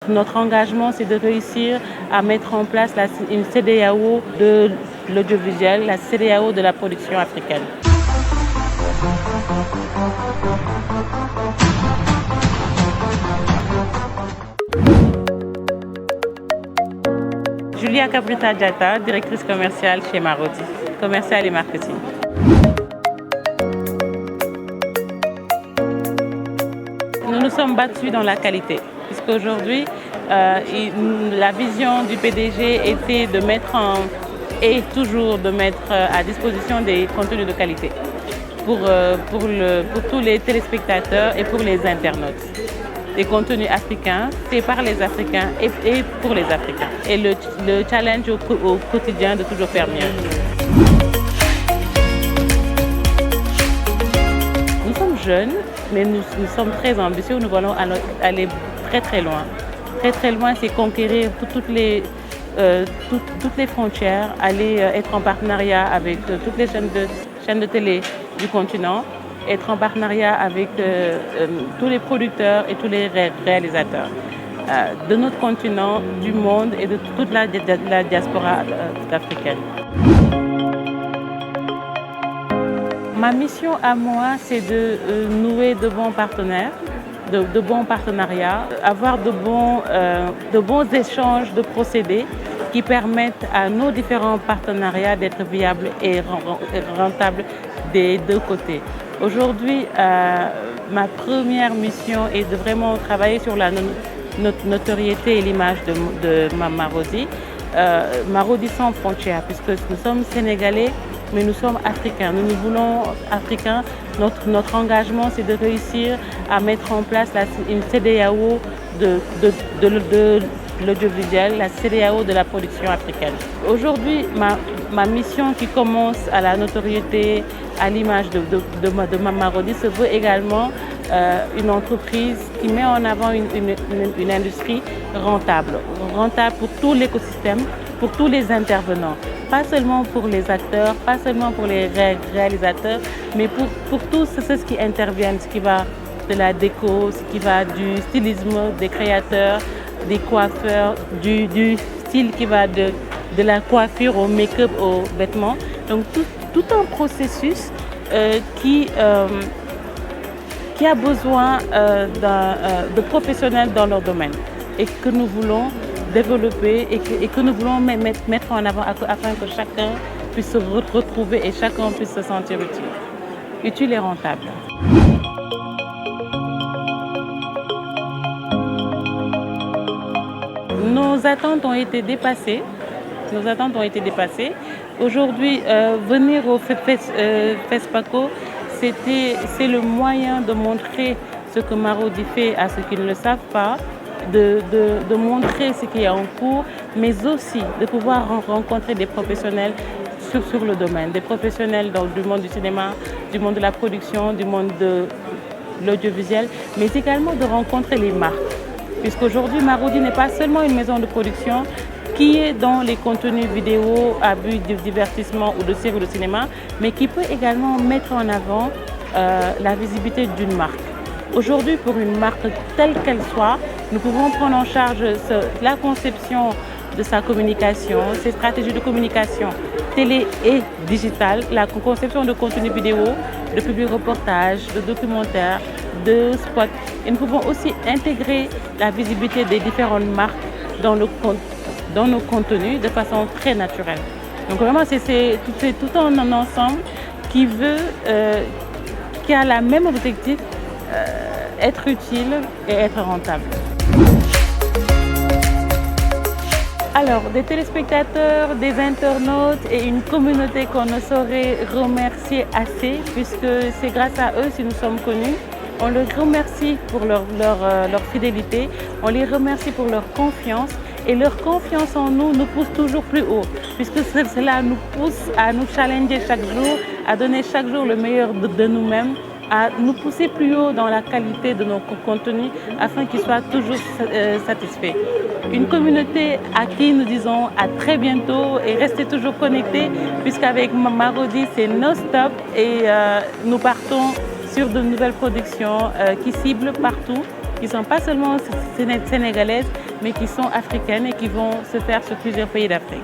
Notre engagement, c'est de réussir à mettre en place une CEDEAO de l'audiovisuel, la CEDEAO de la production africaine. Julia Cabrita Diatta, directrice commerciale chez Marodi, commerciale et marketing. Nous nous sommes battus dans la qualité, puisqu'aujourd'hui, la vision du PDG était de mettre toujours de mettre à disposition des contenus de qualité pour tous les téléspectateurs et pour les internautes. Des contenus africains, faits par les Africains et pour les Africains. Et le challenge au quotidien de toujours faire mieux. Nous sommes jeunes, mais nous sommes très ambitieux. Nous voulons aller très très loin. Très très loin, c'est conquérir toutes les frontières, aller être en partenariat avec toutes les chaînes de télé du continent, être en partenariat avec tous les producteurs et tous les réalisateurs de notre continent, du monde et de toute la diaspora africaine. Ma mission à moi, c'est de nouer de bons partenaires, de bons partenariats, avoir de bons échanges de procédés qui permettent à nos différents partenariats d'être viables et rentables des deux côtés. Aujourd'hui, ma première mission est de vraiment travailler sur la notoriété et l'image de Marodi. Marodi sans frontières, puisque nous sommes sénégalais, mais nous sommes africains. Nous nous voulons africains. Notre engagement, c'est de réussir à mettre en place une CEDEAO de l'audiovisuel, la CEDEAO de la production africaine. Aujourd'hui, ma mission qui commence à la notoriété, à l'image de Marodi, se veut également une entreprise qui met en avant une industrie rentable pour tout l'écosystème, pour tous les intervenants. Pas seulement pour les acteurs, pas seulement pour les réalisateurs, mais pour tous ceux qui interviennent, ce qui va de la déco, ce qui va du stylisme, des créateurs, des coiffeurs, du style qui va de la coiffure au make-up, aux vêtements. Donc tout un processus qui a besoin de professionnels dans leur domaine et que nous voulons développer et que nous voulons mettre en avant afin que chacun puisse se retrouver et chacun puisse se sentir utile et rentable. Nos attentes ont été dépassées. Aujourd'hui, venir au FESPACO, c'est le moyen de montrer ce que Marodi fait à ceux qui ne le savent pas, de montrer ce qui est en cours, mais aussi de pouvoir rencontrer des professionnels sur le domaine, des professionnels du monde du cinéma, du monde de la production, du monde de l'audiovisuel, mais également de rencontrer les marques. Puisqu'aujourd'hui, Marodi n'est pas seulement une maison de production qui est dans les contenus vidéo à but de divertissement ou de séries de cinéma, mais qui peut également mettre en avant la visibilité d'une marque. Aujourd'hui, pour une marque telle qu'elle soit, nous pouvons prendre en charge la conception de sa communication, ses stratégies de communication télé et digitale, la conception de contenus vidéo, de publics reportages, de documentaires, de spots. Et nous pouvons aussi intégrer la visibilité des différentes marques dans nos contenus de façon très naturelle. Donc vraiment, c'est tout un ensemble qui a le même objectif, être utile et être rentable. Alors, des téléspectateurs, des internautes et une communauté qu'on ne saurait remercier assez, puisque c'est grâce à eux si nous sommes connus. On les remercie pour leur fidélité, on les remercie pour leur confiance, et leur confiance en nous nous pousse toujours plus haut, puisque cela nous pousse à nous challenger chaque jour, à donner chaque jour le meilleur de nous-mêmes, à nous pousser plus haut dans la qualité de nos contenus afin qu'ils soient toujours satisfaits. Une communauté à qui nous disons à très bientôt et restez toujours connectés, puisqu'avec Marodi c'est non-stop et nous partons sur de nouvelles productions qui ciblent partout, qui ne sont pas seulement sénégalaises, mais qui sont africaines et qui vont se faire sur plusieurs pays d'Afrique.